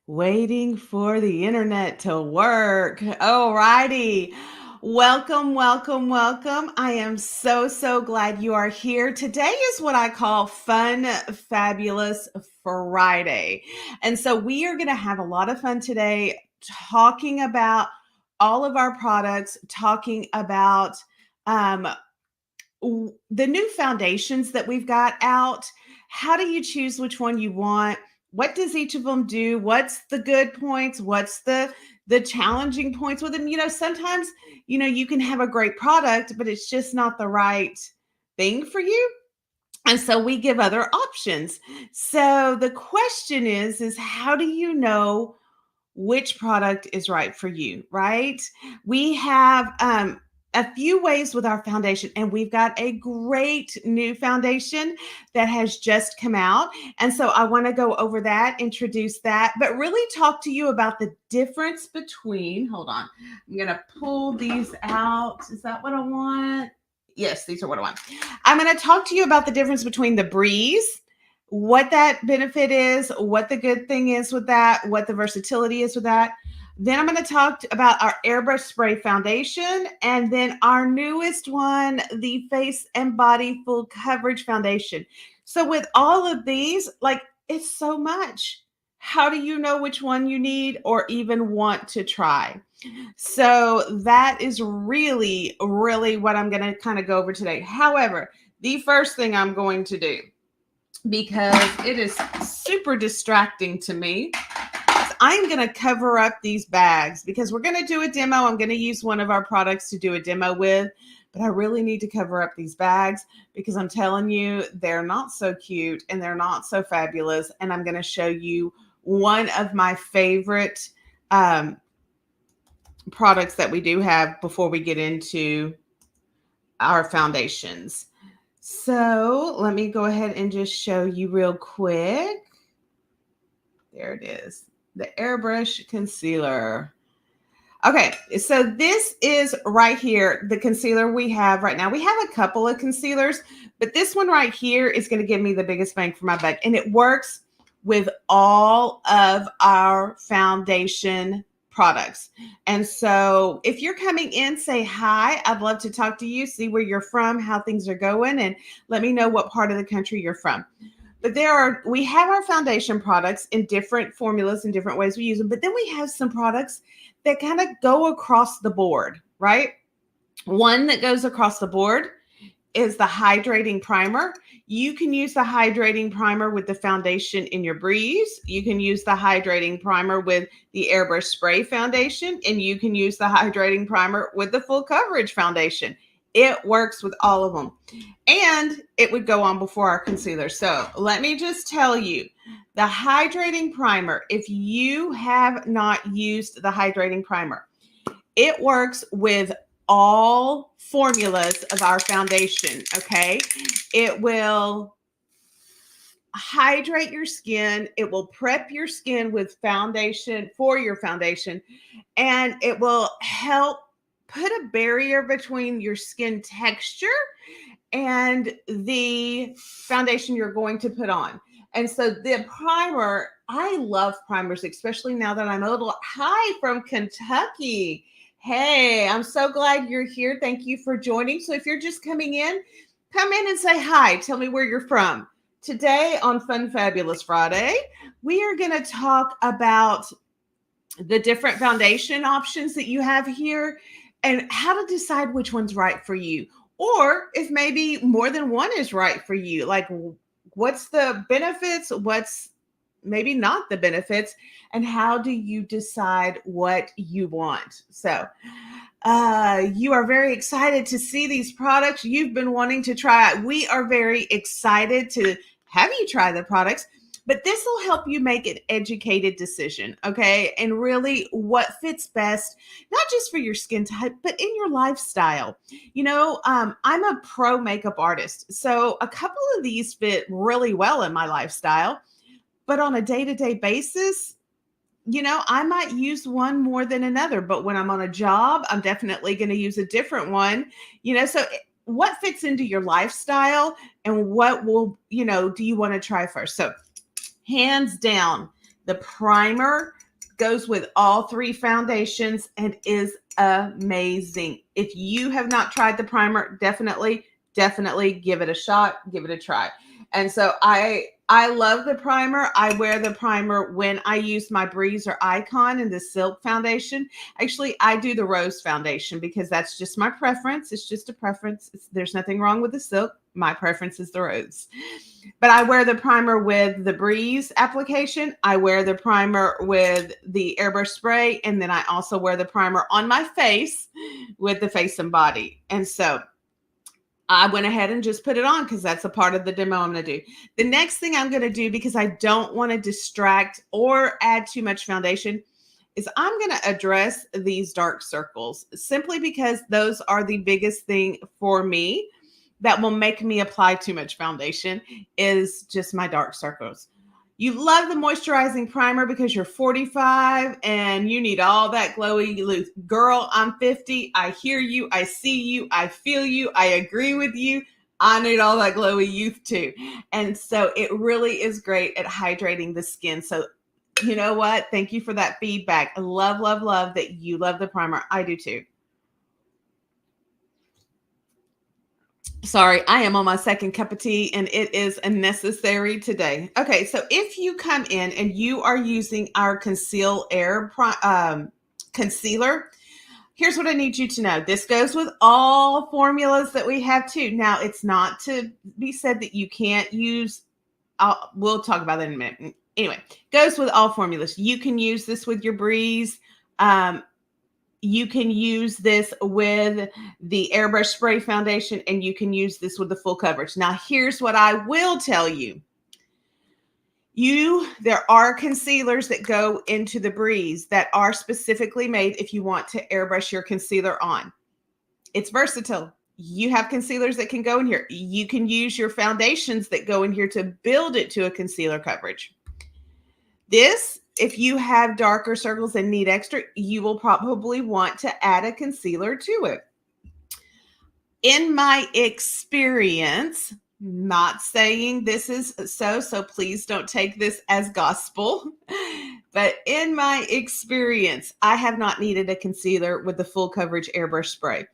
Waiting for the internet to work. Alrighty. Welcome, welcome, welcome. I am so glad you are here. Today is what I call Fun Fabulous Friday. And so we are going to have a lot of fun today talking about all of our products, talking about um, the new foundations that we've got out. How do you choose which one you want? What does each of them do? What's the good points? What's the challenging points with them? Sometimes, you can have a great product, but it's just not the right thing for you. And so we give other options. So the question is how do you know which product is right for you, right? We have a few ways with our foundation, and we've got a great new foundation that has just come out. And so I want to go over that, introduce that, but really talk to you about the difference between, hold on, I'm going to pull these out. Is that what I want? Yes, these are what I want. I'm going to talk to you about the difference between the Breeze, what that benefit is, what the good thing is with that, what the versatility is with that. Then I'm going to talk about our Airbrush Spray Foundation, and then our newest one, the Face and Body Full Coverage Foundation. So with all of these, like, it's so much. How do you know which one you need or even want to try? So that is really what I'm going to kind of go over today. However, the first thing I'm going to do, because it is super distracting to me, I'm going to cover up these bags because we're going to do a demo. I'm going to use one of our products to do a demo with, but I really need to cover up these bags because I'm telling you, they're not so cute and they're not so fabulous. And I'm going to show you one of my favorite products that we do have before we get into our foundations. So let me go ahead and just show you real quick. There it is, the Airbrush concealer. Okay, so this is right here, the concealer we have right now. We have a couple of concealers, but this one right here is going to give me the biggest bang for my buck, and it works with all of our foundation products. And so if you're coming in, say hi. I'd love to talk to you, see where you're from, how things are going, and let me know what part of the country you're from. But we have our foundation products in different formulas and different ways we use them. But then we have some products that kind of go across the board, right? One that goes across the board is the hydrating primer. You can use the hydrating primer with the foundation in your Breeze. You can use the hydrating primer with the Airbrush Spray Foundation, and you can use the hydrating primer with the Full Coverage Foundation. It works with all of them. And it would go on before our concealer. So let me just tell you, the hydrating primer, if you have not used the hydrating primer, it works with all formulas of our foundation, okay? It will hydrate your skin. It will prep your skin with foundation for your foundation, and it will help put a barrier between your skin texture and the foundation you're going to put on. And so the primer, I love primers, especially now that I'm a little high from Kentucky. Hey, I'm so glad you're here. Thank you for joining. So if you're just coming in, come in and say hi. Tell me where you're from. Today on Fun Fabulous Friday, we are going to talk about the different foundation options that you have here and how to decide which one's right for you. Or if maybe more than one is right for you, like what's the benefits, what's maybe not the benefits, and how do you decide what you want? So you are very excited to see these products. You've been wanting to try it. We are very excited to have you try the products. But this will help you make an educated decision, okay? And really what fits best, not just for your skin type, but in your lifestyle. I'm a pro makeup artist, so a couple of these fit really well in my lifestyle. But on a day-to-day basis, I might use one more than another. But when I'm on a job, I'm definitely going to use a different one, so what fits into your lifestyle and what will, do you want to try first? So hands down, The primer goes with all three foundations and is amazing. If you have not tried the primer, definitely give it a shot, give it a try. And so I love the primer. I wear the primer when I use my Breeze or Icon in the Silk foundation. Actually, I do the Rose foundation because that's just my preference. It's just a preference. There's nothing wrong with the Silk. My preference is the Rose. But I wear the primer with the Breeze application. I wear the primer with the Airbrush spray. And then I also wear the primer on my face with the Face and Body. And so I went ahead and just put it on because that's a part of the demo I'm going to do. The next thing I'm going to do, because I don't want to distract or add too much foundation, is I'm going to address these dark circles simply because those are the biggest thing for me that will make me apply too much foundation is just my dark circles. You love the moisturizing primer because you're 45 and you need all that glowy look. Girl, I'm 50. I hear you. I see you. I feel you. I agree with you. I need all that glowy youth too. And so it really is great at hydrating the skin. So you know what? Thank you for that feedback. I love, love, love that you love the primer. I do too. Sorry, I am on my second cup of tea and it is unnecessary today. Okay, so if you come in and you are using our Conceal Air concealer, here's what I need you to know. This goes with all formulas that we have too. Now, it's not to be said that you can't use, we'll talk about that in a minute. Anyway, goes with all formulas. You can use this with your Breeze. You can use this with the Airbrush Spray Foundation, and you can use this with the full coverage. Now, here's what I will tell you. There are concealers that go into the Breeze that are specifically made if you want to airbrush your concealer on. It's versatile. You have concealers that can go in here. You can use your foundations that go in here to build it to a concealer coverage. This, if you have darker circles and need extra, you will probably want to add a concealer to it. In my experience, not saying this is so please don't take this as gospel, but in my experience, I have not needed a concealer with the full coverage airbrush spray.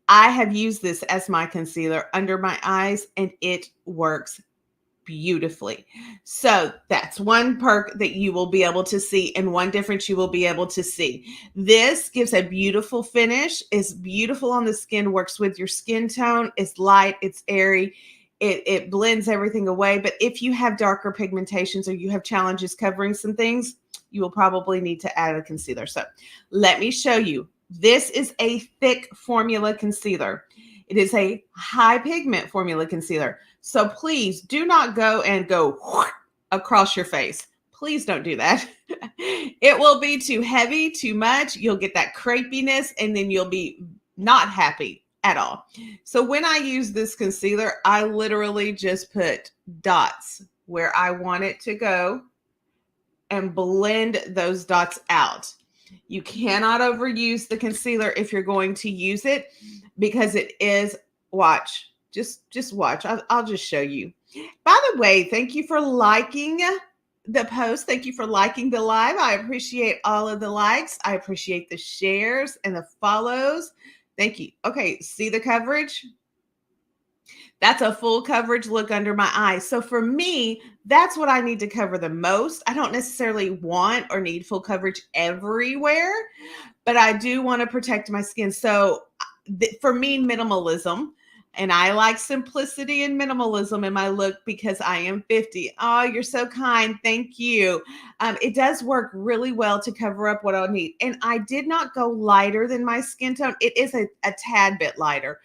I have used this as my concealer under my eyes and it works beautifully. So that's one perk that you will be able to see and one difference you will be able to see. This gives a beautiful finish, is beautiful on the skin, works with your skin tone, it's light, it's airy, it blends everything away. But if you have darker pigmentations or you have challenges covering some things, you will probably need to add a concealer. So let me show you. This is a thick formula concealer. It is a high pigment formula concealer. So please do not go across your face. Please don't do that. It will be too heavy, too much. You'll get that crepiness and then you'll be not happy at all. So when I use this concealer, I literally just put dots where I want it to go and blend those dots out. You cannot overuse the concealer if you're going to use it because it is, watch. Just watch. I'll just show you. By the way, thank you for liking the post. Thank you for liking the live. I appreciate all of the likes. I appreciate the shares and the follows. Thank you. Okay, see the coverage? That's a full coverage look under my eyes. So for me, that's what I need to cover the most. I don't necessarily want or need full coverage everywhere, but I do want to protect my skin. So for me, minimalism. And I like simplicity and minimalism in my look because I am 50. Oh, you're so kind. Thank you. It does work really well to cover up what I'll need. And I did not go lighter than my skin tone. It is a tad bit lighter,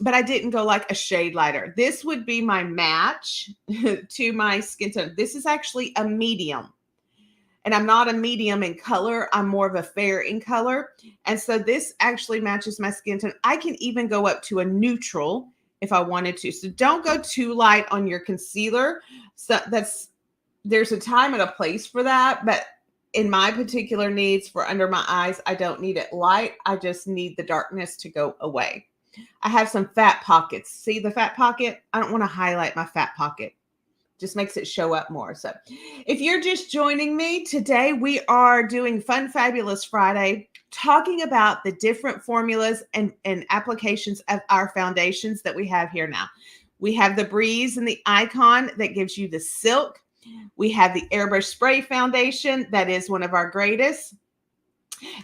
but I didn't go like a shade lighter. This would be my match to my skin tone. This is actually a medium. And I'm not a medium in color. I'm more of a fair in color. And so this actually matches my skin tone. I can even go up to a neutral if I wanted to. So don't go too light on your concealer. So there's a time and a place for that. But in my particular needs for under my eyes, I don't need it light. I just need the darkness to go away. I have some fat pockets. See the fat pocket? I don't want to highlight my fat pocket. just makes it show up more. So if you're just joining me today, we are doing FunFabulous Friday, talking about the different formulas and applications of our foundations that we have here now. We have the Breeze and the Icon that gives you the silk. We have the Airbrush Spray Foundation that is one of our greatest.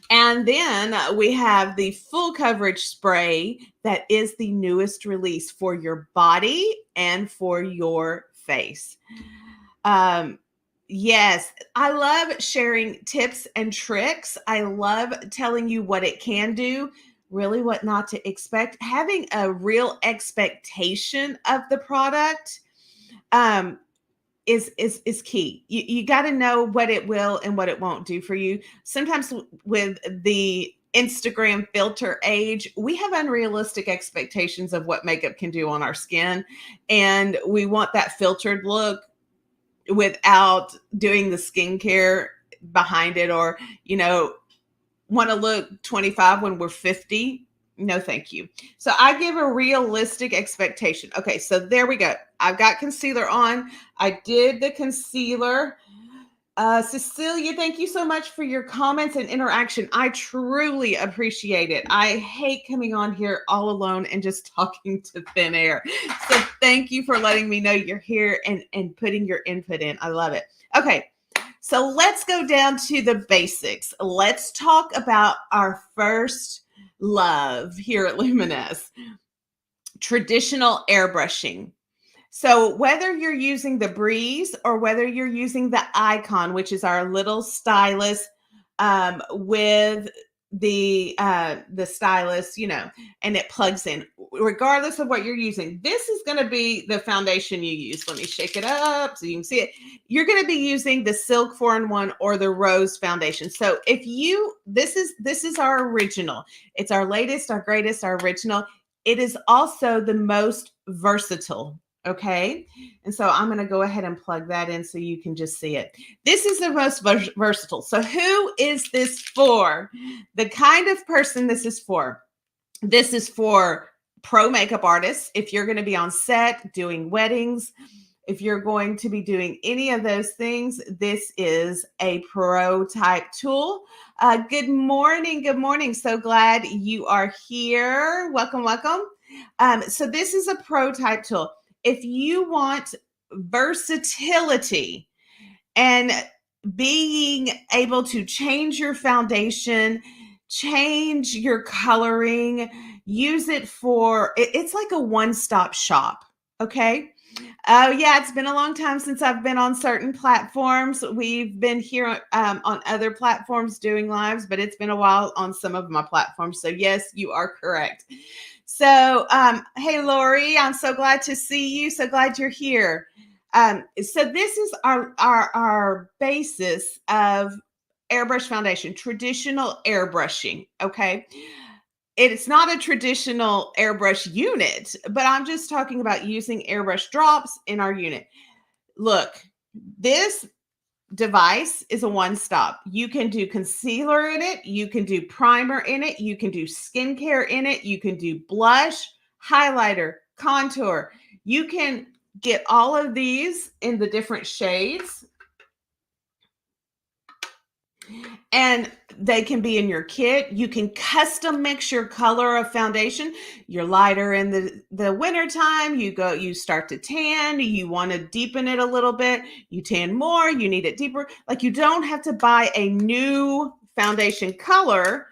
And then we have the full coverage spray that is the newest release for your body and for your face. Yes, I love sharing tips and tricks. I love telling you what it can do, really what not to expect, having a real expectation of the product. Is key. You got to know what it will and what it won't do for you. Sometimes with the Instagram filter age, we have unrealistic expectations of what makeup can do on our skin, and we want that filtered look without doing the skincare behind it, or want to look 25 when we're 50. No, thank you. So I give a realistic expectation. Okay, so there we go. I've got concealer on. I did the concealer. Cecilia, thank you so much for your comments and interaction. I truly appreciate it. I hate coming on here all alone and just talking to thin air. So thank you for letting me know you're here and putting your input in. I love it. Okay. So let's go down to the basics. Let's talk about our first love here at Luminess, traditional airbrushing. So whether you're using the Breeze or whether you're using the Icon, which is our little stylus with the stylus, and it plugs in, regardless of what you're using, this is going to be the foundation you use. Let me shake it up so you can see it. You're going to be using the Silk 4-in-1 or the Rose foundation. So this is our original. It's our latest, our greatest, our original. It is also the most versatile. Okay. And so I'm going to go ahead and plug that in so you can just see it. This is the most versatile. So who is this for? The kind of person this is for pro makeup artists. If you're going to be on set doing weddings, if you're going to be doing any of those things, this is a pro type tool. Good morning. Good morning. So glad you are here. Welcome, welcome. So this is a pro type tool. If you want versatility and being able to change your foundation, change your coloring, use it it's like a one-stop shop. Okay. Oh yeah, it's been a long time since I've been on certain platforms. We've been here on other platforms doing lives, but it's been a while on some of my platforms. So yes, you are correct. So, hey, Lori, I'm so glad to see you. So glad you're here. So this is our basis of airbrush foundation, traditional airbrushing. Okay. It's not a traditional airbrush unit, but I'm just talking about using airbrush drops in our unit. Look, this device is a one-stop. You can do concealer in it, you can do primer in it, you can do skincare in it, you can do blush, highlighter, contour. You can get all of these in the different shades, and they can be in your kit. You can custom mix your color of foundation. You're lighter in the winter time. You start to tan. You want to deepen it a little bit. You tan more. You need it deeper. Like, you don't have to buy a new foundation color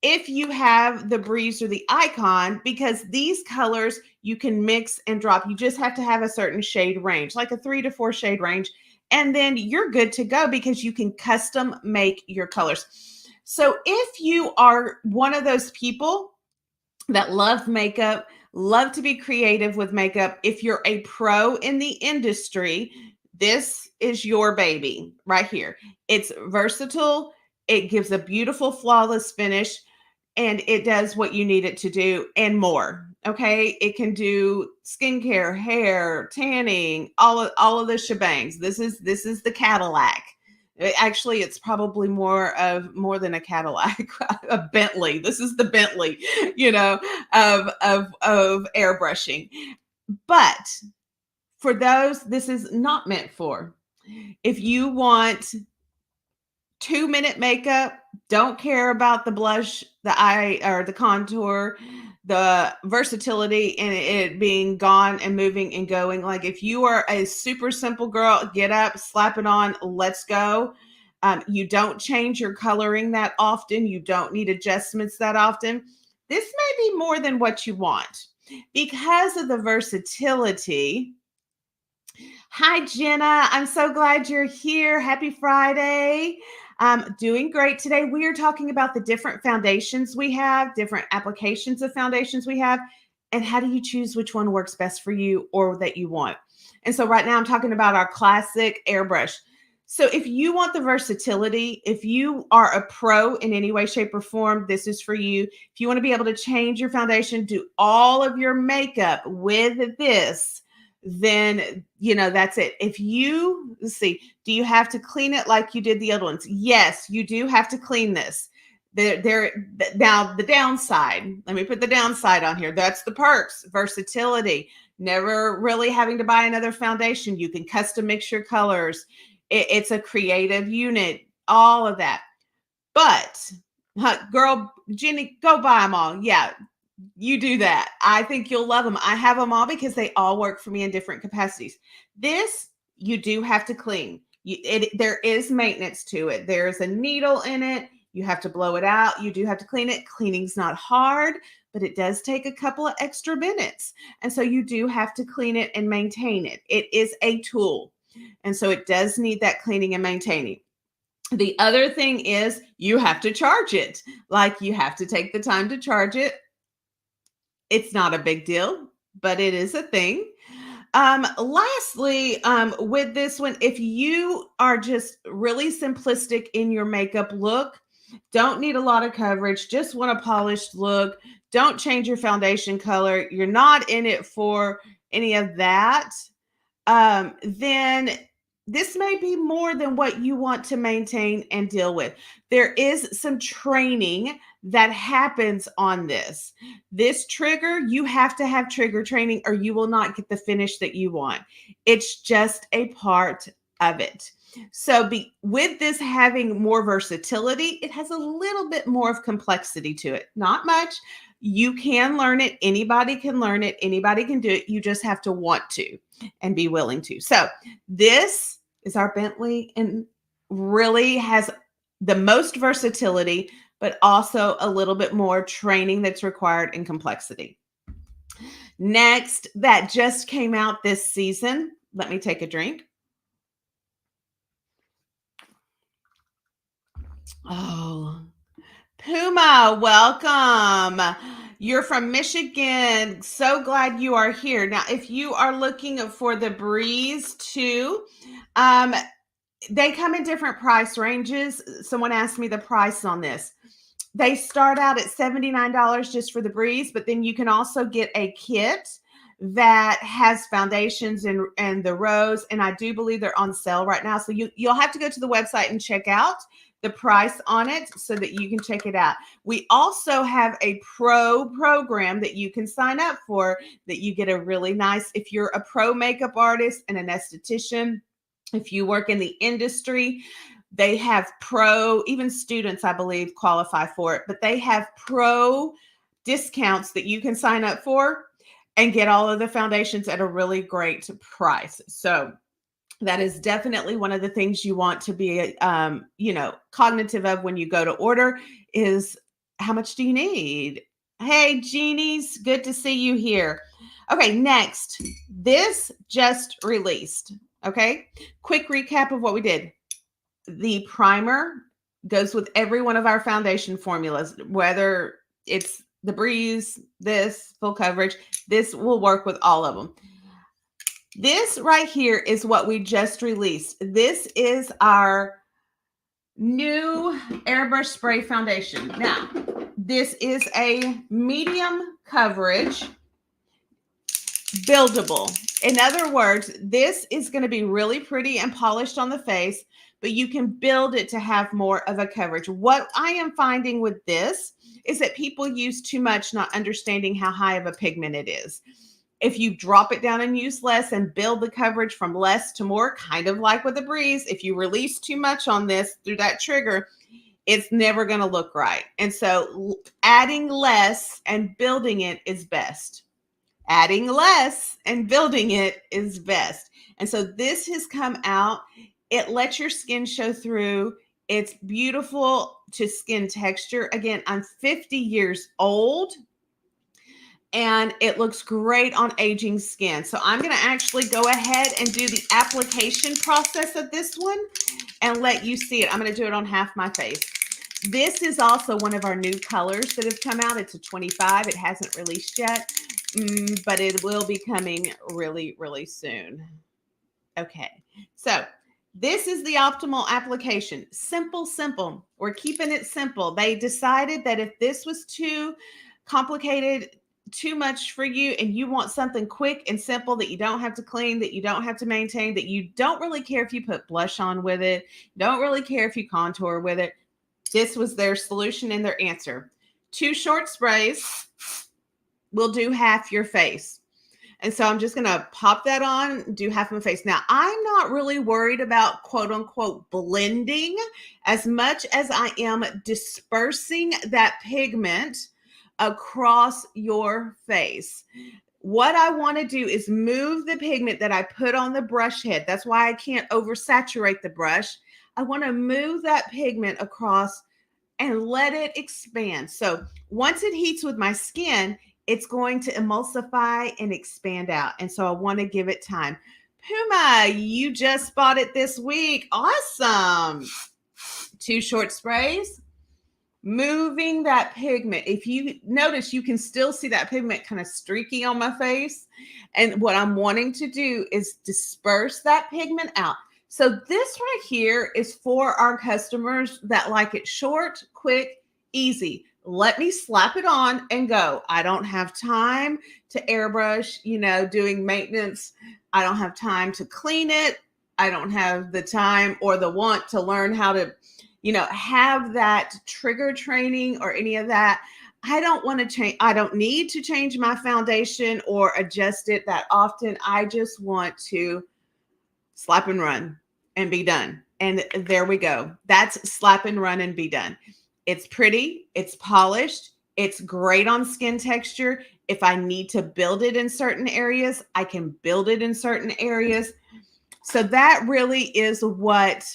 if you have the Breeze or the Icon, because these colors you can mix and drop. You just have to have a certain shade range, like a 3 to 4 shade range. And then you're good to go because you can custom make your colors. So if you are one of those people that love makeup, love to be creative with makeup, if you're a pro in the industry, this is your baby right here. It's versatile. It gives a beautiful, flawless finish, and it does what you need it to do and more. Okay. It can do skincare, hair, tanning, all of the shebangs. This is the Cadillac. Actually, it's probably more than a Cadillac, a Bentley. This is the Bentley, of airbrushing. But For those, this is not meant for. If you want 2-minute makeup, don't care about the blush, the eye, or the contour, the versatility and it being gone and moving and going. Like if you are a super simple girl, get up, slap it on, let's go. You don't change your coloring that often. You don't need adjustments that often. This may be more than what you want because of the versatility. Hi, Jenna. I'm so glad you're here. Happy Friday. Doing great today. We are talking about the different foundations we have, different applications of foundations we have, and how do you choose which one works best for you or that you want. And so right now I'm talking about our classic airbrush. So if you want the versatility, if you are a pro in any way, shape, or form, this is for you. If you want to be able to change your foundation, do all of your makeup with this, then that's it. If you let's see, do you have to clean it like you did the other ones? Yes, you do have to clean this. Now the downside, let me put the downside on here. That's the perks: versatility, never really having to buy another foundation. You can custom mix your colors. It's a creative unit, all of that. But girl, Jenny, go buy them all. Yeah, you do that. I think you'll love them. I have them all because they all work for me in different capacities. This, you do have to clean. There is maintenance to it. There's a needle in it. You have to blow it out. You do have to clean it. Cleaning's not hard, but it does take a couple of extra minutes. And so you do have to clean it and maintain it. It is a tool. And so it does need that cleaning and maintaining. The other thing is you have to charge it. Like you have to take the time to charge it. It's not a big deal, but it is a thing. Lastly, with this one, if you are just really simplistic in your makeup look, don't need a lot of coverage, just want a polished look, don't change your foundation color, you're not in it for any of that, then this may be more than what you want to maintain and deal with. There is some training that happens on this. This trigger, you have to have trigger training or you will not get the finish that you want. It's just a part of it. So with this having more versatility, it has a little bit more of complexity to it. Not much. You can learn it. Anybody can learn it. Anybody can do it. You just have to want to and be willing to. So this is our Bentley and really has the most versatility, but also a little bit more training that's required in complexity. Next, that just came out this season. Let me take a drink. Oh, Puma, welcome. You're from Michigan. So glad you are here. Now, if you are looking for the Breeze 2, they come in different price ranges. Someone asked me the price on this. They start out at $79 just for the Breeze, but then you can also get a kit that has foundations and the Rose, and I do believe they're on sale right now. So you'll have to go to the website and check out the price on it so that you can check it out. We also have a pro program that you can sign up for that you get a really nice, if you're a pro makeup artist and an esthetician, if you work in the industry, they have even students, I believe, qualify for it, but they have pro discounts that you can sign up for and get all of the foundations at a really great price. So that is definitely one of the things you want to be, cognitive of when you go to order is how much do you need? Hey, Jeannie's, good to see you here. Okay, next, this just released. Okay, quick recap of what we did. The primer goes with every one of our foundation formulas, whether it's the Breeze, this full coverage, this will work with all of them. This right here is what we just released. This is our new Airbrush Spray Foundation. Now, this is a medium coverage, buildable. In other words, this is going to be really pretty and polished on the face, but you can build it to have more of a coverage. What I am finding with this is that people use too much, not understanding how high of a pigment it is. If you drop it down and use less and build the coverage from less to more, kind of like with a breeze, if you release too much on this through that trigger, it's never going to look right. And so adding less and building it is best. Adding less and building it is best. And so this has come out. It lets your skin show through. It's beautiful to skin texture. Again, I'm 50 years old and it looks great on aging skin. So I'm going to actually go ahead and do the application process of this one and let you see it. I'm going to do it on half my face. This is also one of our new colors that have come out. It's a 25. It hasn't released yet, but it will be coming really, really soon. Okay, so this is the optimal application. Simple, simple. We're keeping it simple. They decided that if this was too complicated, too much for you, and you want something quick and simple that you don't have to clean, that you don't have to maintain, that you don't really care if you put blush on with it, don't really care if you contour with it, this was their solution and their answer. 2 short sprays will do half your face. And so I'm just going to pop that on, do half my face. Now, I'm not really worried about quote unquote blending as much as I am dispersing that pigment across your face. What I want to do is move the pigment that I put on the brush head. That's why I can't oversaturate the brush. I want to move that pigment across and let it expand. So once it heats with my skin, it's going to emulsify and expand out. And so I want to give it time. Puma, you just bought it this week. Awesome. 2 short sprays. Moving that pigment. If you notice, you can still see that pigment kind of streaky on my face. And what I'm wanting to do is disperse that pigment out. So this right here is for our customers that like it short, quick, easy. Let me slap it on and go. I don't have time to airbrush, doing maintenance. I don't have time to clean it. I don't have the time or the want to learn how to, have that trigger training or any of that. I don't want to change. I don't need to change my foundation or adjust it that often. I just want to slap and run and be done. And there we go. That's slap and run and be done. It's pretty. It's polished. It's great on skin texture. If I need to build it in certain areas, I can build it in certain areas. So that really is what,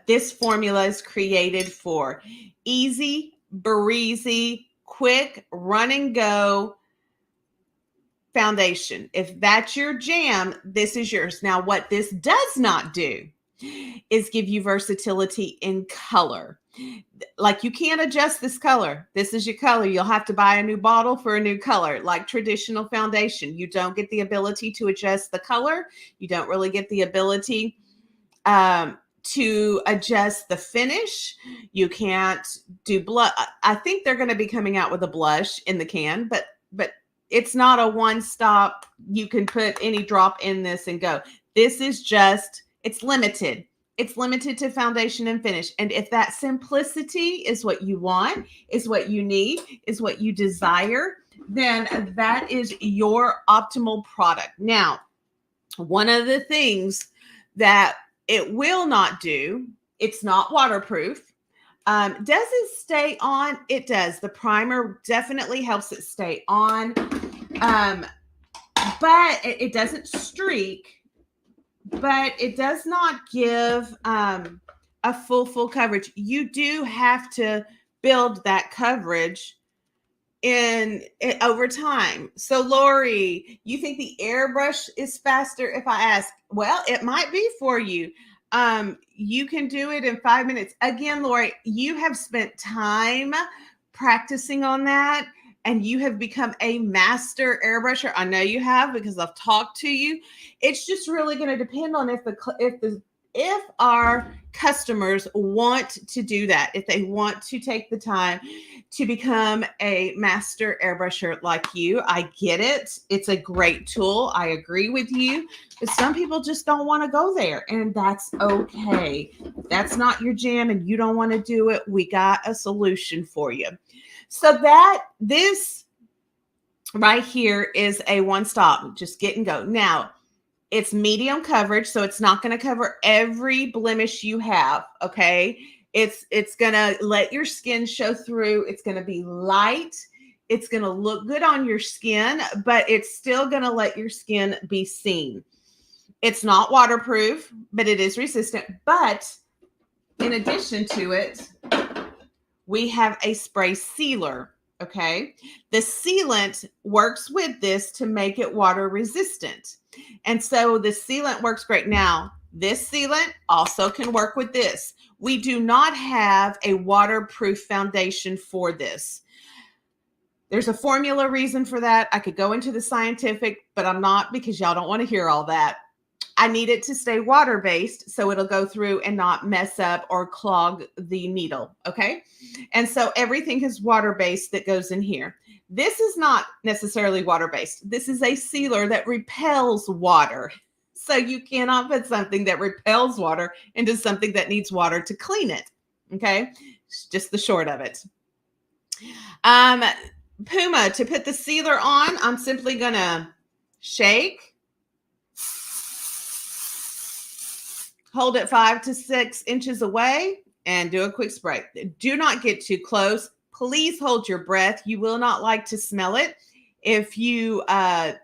this formula is created for. Easy, breezy, quick, run and go foundation. If that's your jam, this is yours. Now, what this does not do is give you versatility in color. Like you can't adjust this color. This is your color. You'll have to buy a new bottle for a new color. Like traditional foundation, you don't get the ability to adjust the color. You don't really get the ability to adjust the finish. You can't do blush. I think they're going to be coming out with a blush in the can, but it's not a one-stop. You can put any drop in this and go. This is just, it's limited. It's limited to foundation and finish. And if that simplicity is what you want, is what you need, is what you desire, then that is your optimal product. Now, one of the things that it will not do, it's not waterproof. Does it stay on? It does. The primer definitely helps it stay on, but it doesn't streak, but it does not give a full coverage. You do have to build that coverage over time. So Lori, you think the airbrush is faster? If I ask, well, it might be for you. You can do it in 5 minutes. Again, Lori, you have spent time practicing on that and you have become a master airbrusher. I know you have because I've talked to you. It's just really going to depend on if our customers want to do that, if they want to take the time to become a master airbrusher like you. I get it. It's a great tool. I agree with you. But some people just don't want to go there, and that's okay. That's not your jam and you don't want to do it. We got a solution for you. So this right here is a one stop, just get and go. Now, it's medium coverage, so it's not going to cover every blemish you have, okay? It's going to let your skin show through. It's going to be light. It's going to look good on your skin, but it's still going to let your skin be seen. It's not waterproof, but it is resistant. But in addition to it, we have a spray sealer, okay? The sealant works with this to make it water resistant. And so the sealant works great. Now, this sealant also can work with this. We do not have a waterproof foundation for this. There's a formula reason for that. I could go into the scientific, but I'm not, because y'all don't want to hear all that. I need it to stay water-based so it'll go through and not mess up or clog the needle, okay? And so everything is water-based that goes in here. This is not necessarily water-based. This is a sealer that repels water. So you cannot put something that repels water into something that needs water to clean it, okay? It's just the short of it. Puma, to put the sealer on, I'm simply gonna shake, hold it 5 to 6 inches away, and do a quick spray. Do not get too close. Please hold your breath. You will not like to smell it. If you, are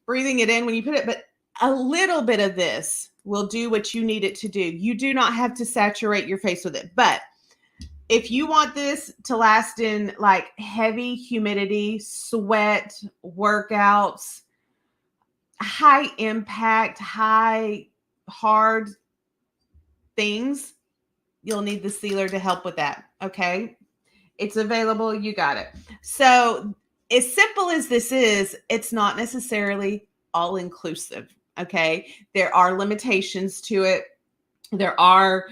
breathing it in when you put it, but a little bit of this will do what you need it to do. You do not have to saturate your face with it. But if you want this to last in like heavy humidity, sweat, workouts, high impact, high hard things, you'll need the sealer to help with that. Okay. It's available. You got it. So as simple as this is, it's not necessarily all inclusive. Okay. There are limitations to it. There are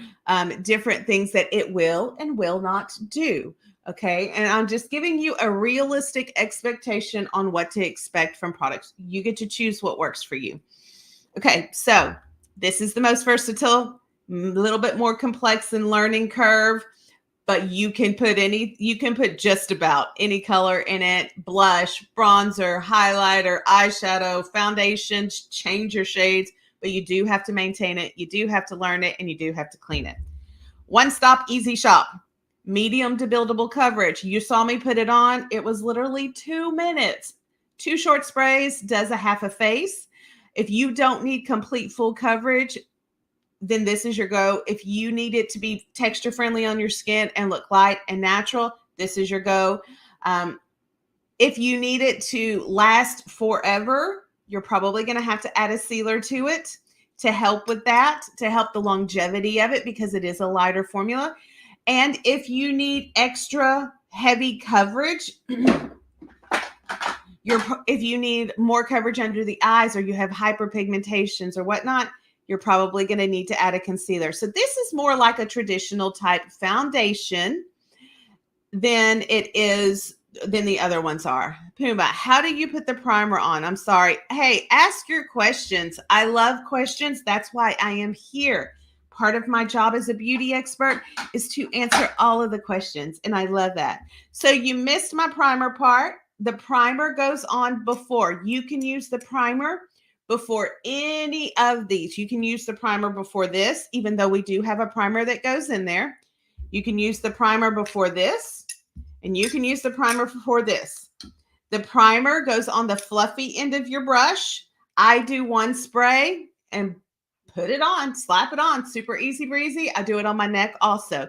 different things that it will and will not do. Okay. And I'm just giving you a realistic expectation on what to expect from products. You get to choose what works for you. Okay. So this is the most versatile, a little bit more complex and learning curve, but you can put just about any color in it: blush, bronzer, highlighter, eyeshadow, foundations, change your shades, but you do have to maintain it. You do have to learn it, and you do have to clean it. One stop, easy shop, medium to buildable coverage. You saw me put it on. It was literally 2 minutes. 2 short sprays does a half a face. If you don't need complete full coverage, then this is your go. If you need it to be texture friendly on your skin and look light and natural, this is your go. If you need it to last forever, you're probably going to have to add a sealer to it to help with that, to help the longevity of it, because it is a lighter formula. And if you need extra heavy coverage, if you need more coverage under the eyes, or you have hyperpigmentations or whatnot, you're probably going to need to add a concealer. So this is more like a traditional type foundation than the other ones are. Puma, how do you put the primer on? I'm sorry. Hey, ask your questions. I love questions. That's why I am here. Part of my job as a beauty expert is to answer all of the questions, and I love that. So you missed my primer part. The primer goes on before. You can use the primer before any of these. You can use the primer before this, even though we do have a primer that goes in there. You can use the primer before this, and you can use the primer before this. The primer goes on the fluffy end of your brush. I do one spray and put it on, slap it on, super easy breezy. I do it on my neck also.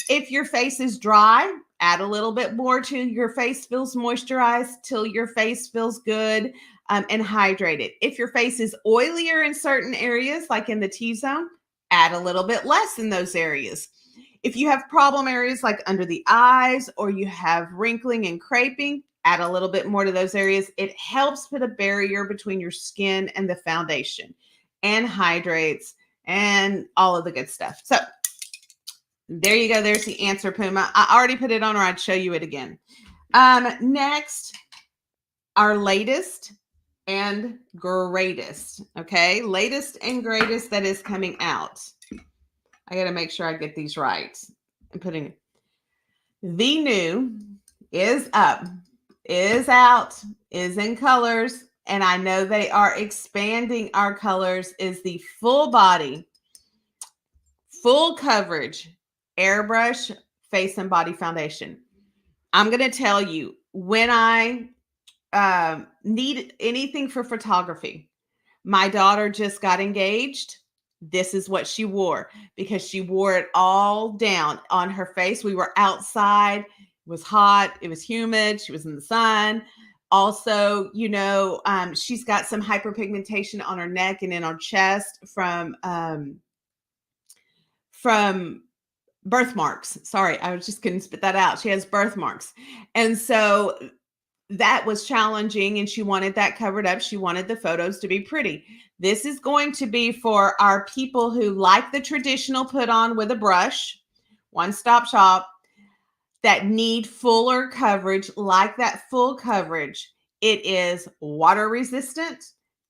If your face is dry, add a little bit more till your face feels moisturized, till your face feels good and hydrated. If your face is oilier in certain areas, like in the T-zone, add a little bit less in those areas. If you have problem areas like under the eyes, or you have wrinkling and creping, add a little bit more to those areas. It helps put a barrier between your skin and the foundation, and hydrates, and all of the good stuff. So there you go. There's the answer, Puma. I already put it on, or I'd show you it again. Next, our latest and greatest. Okay, latest and greatest that is coming out. I got to make sure I get these right. I'm putting The new is up, is out, is in colors, and I know they are expanding our colors, is the full body, full coverage Airbrush face and body foundation. I'm going to tell you, when I need anything for photography, my daughter just got engaged. This is what she wore because she wore it all down on her face. We were outside. It was hot. It was humid. She was in the sun. Also, she's got some hyperpigmentation on her neck and in her chest from birthmarks. Sorry, I was just couldn't spit that out. She has birthmarks. And so that was challenging, and she wanted that covered up. She wanted the photos to be pretty. This is going to be for our people who like the traditional put on with a brush, one-stop shop, that need fuller coverage, like that full coverage. It is water resistant,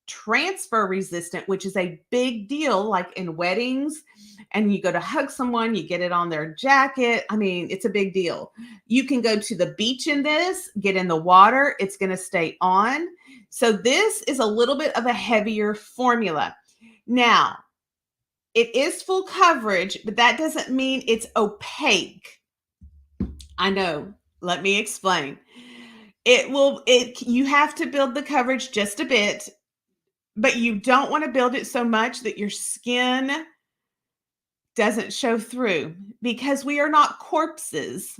transfer resistant, which is a big deal, like in weddings, and you go to hug someone, you get it on their jacket. I mean, it's a big deal. You can go to the beach in this, get in the water, it's going to stay on. So this is a little bit of a heavier formula. Now, it is full coverage, but that doesn't mean it's opaque. I know. Let me explain. You have to build the coverage just a bit, but you don't want to build it so much that your skin doesn't show through, because we are not corpses.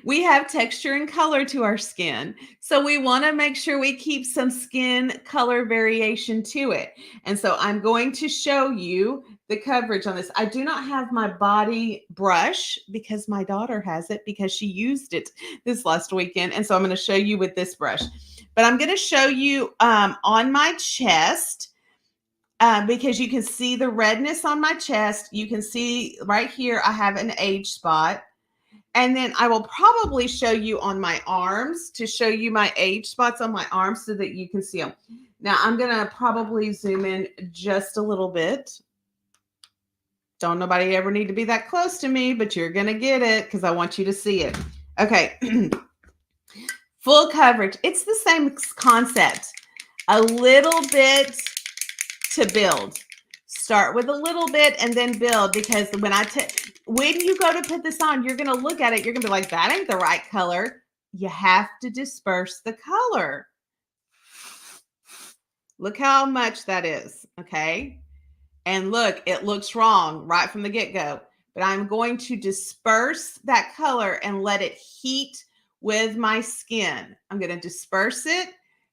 We have texture and color to our skin. So we want to make sure we keep some skin color variation to it. And so I'm going to show you the coverage on this. I do not have my body brush because my daughter has it because she used it this last weekend. And so I'm going to show you with this brush. But I'm going to show you on my chest, because you can see the redness on my chest. You can see right here I have an age spot. And then I will probably show you on my arms to show you my age spots on my arms so that you can see them. Now I'm going to probably zoom in just a little bit. Don't nobody ever need to be that close to me, but you're going to get it because I want you to see it. Okay. Full coverage. It's the same concept. A little bit to build. Start with a little bit and then build, because when you go to put this on, you're going to look at it. You're going to be like, that ain't the right color. You have to disperse the color. Look how much that is. Okay. And look, it looks wrong right from the get-go, but I'm going to disperse that color and let it heat with my skin. I'm going to disperse it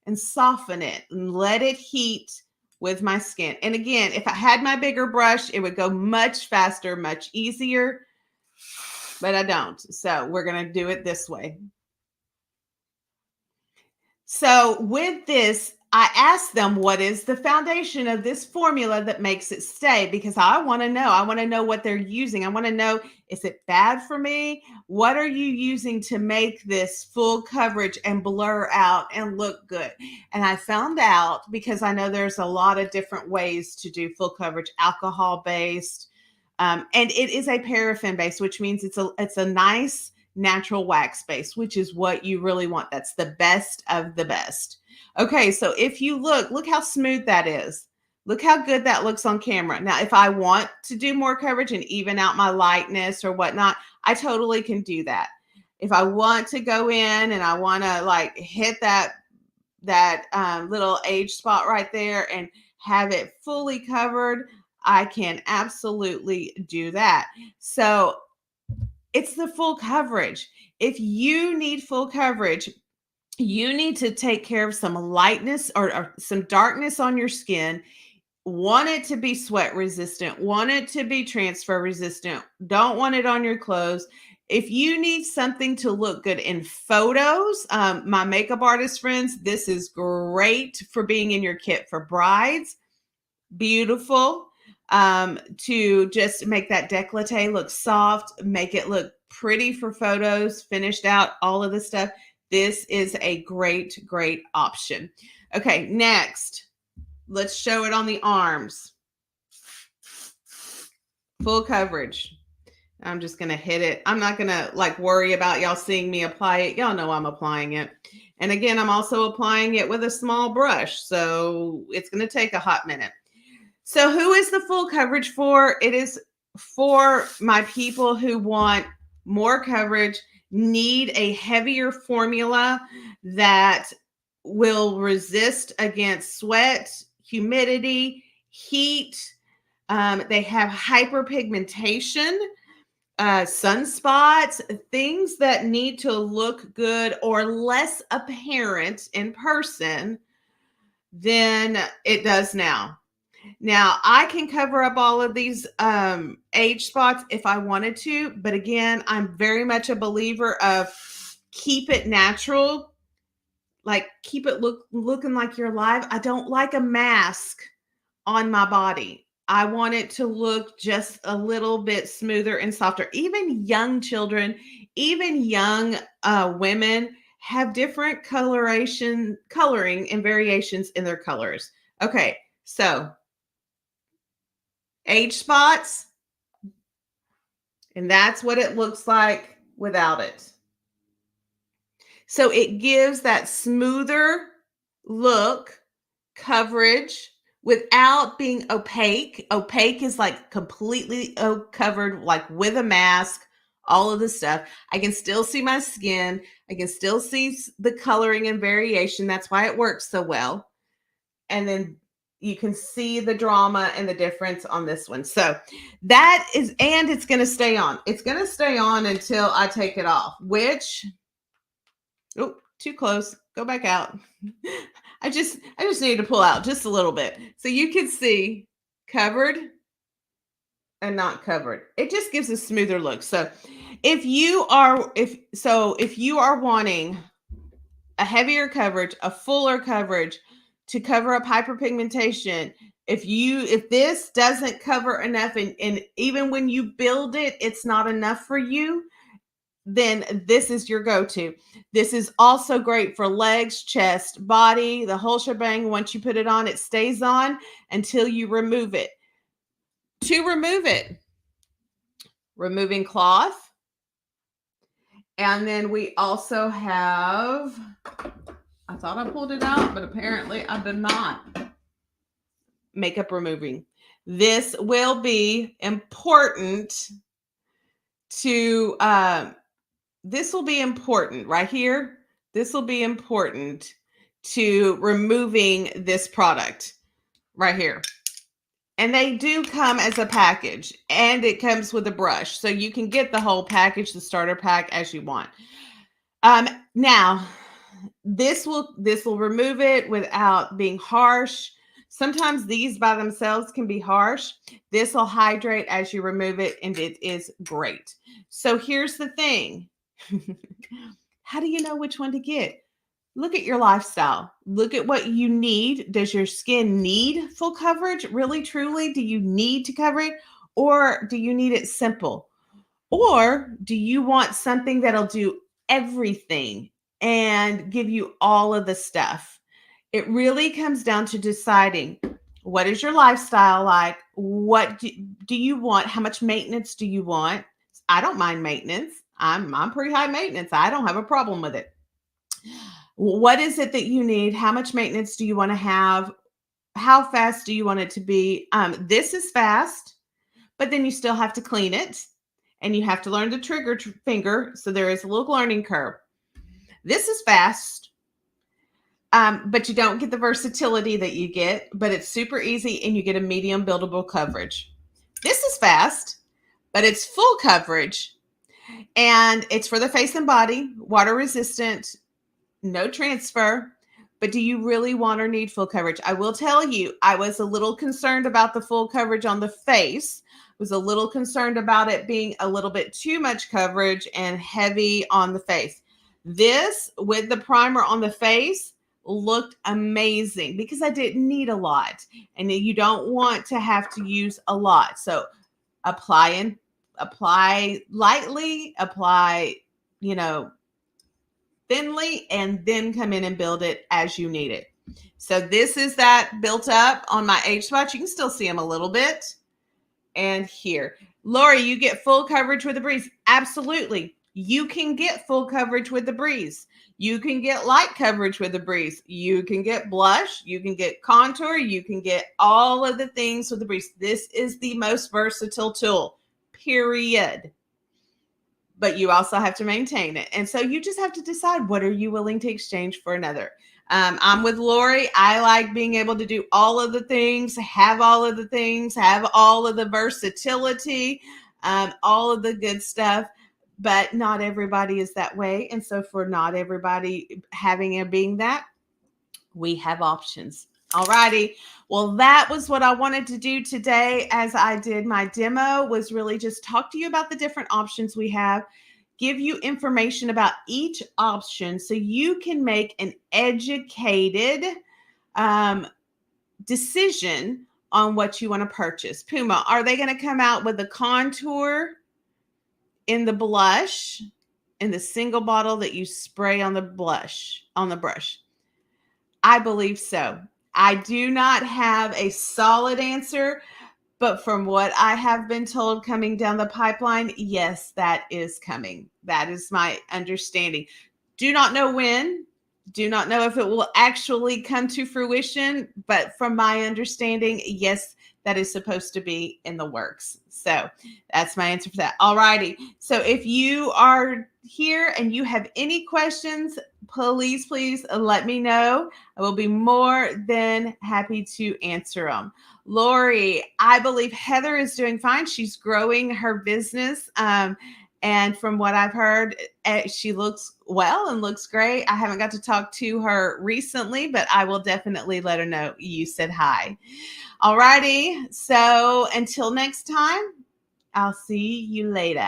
and soften it and let it heat with my skin. And again, if I had my bigger brush, it would go much faster, much easier, but I don't. So we're going to do it this way. So with this, I asked them, what is the foundation of this formula that makes it stay? Because I want to know. I want to know what they're using. I want to know, is it bad for me? What are you using to make this full coverage and blur out and look good? And I found out, because I know there's a lot of different ways to do full coverage, alcohol-based, and it is a paraffin-based, which means it's a nice natural wax base, which is what you really want. That's the best of the best. Okay, so if you look how smooth that is. Look how good that looks on camera. Now, if I want to do more coverage and even out my lightness or whatnot, I totally can do that. If I want to go in and I want to like hit that little age spot right there and have it fully covered, I can absolutely do that. So it's the full coverage. If you need full coverage, you need to take care of some lightness or some darkness on your skin. Want it to be sweat resistant, want it to be transfer resistant, don't want it on your clothes. If you need something to look good in photos, my makeup artist friends, this is great for being in your kit for brides. Beautiful. To just make that décolleté look soft, make it look pretty for photos, finished out, all of this stuff. This is a great, great option. Okay, next, let's show it on the arms. Full coverage. I'm just going to hit it. I'm not going to like worry about y'all seeing me apply it. Y'all know I'm applying it. And again, I'm also applying it with a small brush. So it's going to take a hot minute. So who is the full coverage for? It is for my people who want more coverage, need a heavier formula that will resist against sweat, humidity, heat. They have hyperpigmentation, sunspots, things that need to look good or less apparent in person than it does now. Now, I can cover up all of these age spots if I wanted to, but again, I'm very much a believer of keep it natural, like keep it looking like you're alive. I don't like a mask on my body. I want it to look just a little bit smoother and softer. Even young children, even young women have different coloring and variations in their colors. Okay, so age spots, and that's what it looks like without it. So it gives that smoother look, coverage without being opaque. Opaque is like completely covered, like with a mask, all of the stuff. I can still see my skin. I can still see the coloring and variation. That's why it works so well. And then you can see the drama and the difference on this one. So that is, and it's going to stay on. It's going to stay on until I take it off, which, oh, too close. Go back out. I just need to pull out just a little bit. So you can see covered and not covered. It just gives a smoother look. So if you are wanting a heavier coverage, a fuller coverage to cover up hyperpigmentation, if this doesn't cover enough and even when you build it, it's not enough for you, then this is your go-to. This is also great for legs, chest, body, the whole shebang. Once you put it on, it stays on until you remove it. To remove it, removing cloth. And then we also have, I thought I pulled it out, but apparently I did not. Makeup removing. This will be important to, this will be important right here. This will be important to removing this product right here. And they do come as a package and it comes with a brush. So you can get the whole package, the starter pack as you want. Now this will remove it without being harsh. Sometimes these by themselves can be harsh. This will hydrate as you remove it and it is great. So here's the thing. How do you know which one to get? Look at your lifestyle. Look at what you need. Does your skin need full coverage? Really, truly? Do you need to cover it? Or do you need it simple? Or do you want something that'll do everything and give you all of the stuff? It really comes down to deciding what is your lifestyle like? What do you want? How much maintenance do you want? I don't mind maintenance. I'm pretty high maintenance. I don't have a problem with it. What is it that you need? How much maintenance do you want to have? How fast do you want it to be? This is fast, but then you still have to clean it and you have to learn to trigger finger. So there is a little learning curve. This is fast, but you don't get the versatility that you get, but it's super easy and you get a medium buildable coverage. This is fast, but it's full coverage and it's for the face and body, water resistant, no transfer. But do you really want or need full coverage? I will tell you, I was a little concerned about the full coverage on the face. I was a little concerned about it being a little bit too much coverage and heavy on the face. This with the primer on the face looked amazing because I didn't need a lot. And you don't want to have to use a lot. So apply lightly, apply, thinly, and then come in and build it as you need it. So this is that built up on my age spots. You can still see them a little bit. And here, Lori, you get full coverage with the Breeze. Absolutely. You can get full coverage with the Breeze. You can get light coverage with the Breeze. You can get blush. You can get contour. You can get all of the things with the Breeze. This is the most versatile tool, period. But you also have to maintain it. And so you just have to decide, what are you willing to exchange for another? I'm with Lori. I like being able to do all of the things, have all of the things, have all of the versatility, all of the good stuff. But not everybody is that way. And so for not everybody having and being that, we have options. All righty. Well, that was what I wanted to do today as I did my demo, was really just talk to you about the different options we have, give you information about each option so you can make an educated decision on what you want to purchase. Puma, are they going to come out with the contour in the blush, in the single bottle that you spray on the brush? I believe so. I do not have a solid answer, but from what I have been told coming down the pipeline, yes, that is coming. That is my understanding. Do not know when. Do not know if it will actually come to fruition, but from my understanding, yes, that is supposed to be in the works. So that's my answer for that. All righty. So if you are here and you have any questions, please let me know. I will be more than happy to answer them. Lori, I believe Heather is doing fine. She's growing her business. And from what I've heard, she looks well and looks great. I haven't got to talk to her recently, but I will definitely let her know you said hi. All righty. So until next time, I'll see you later.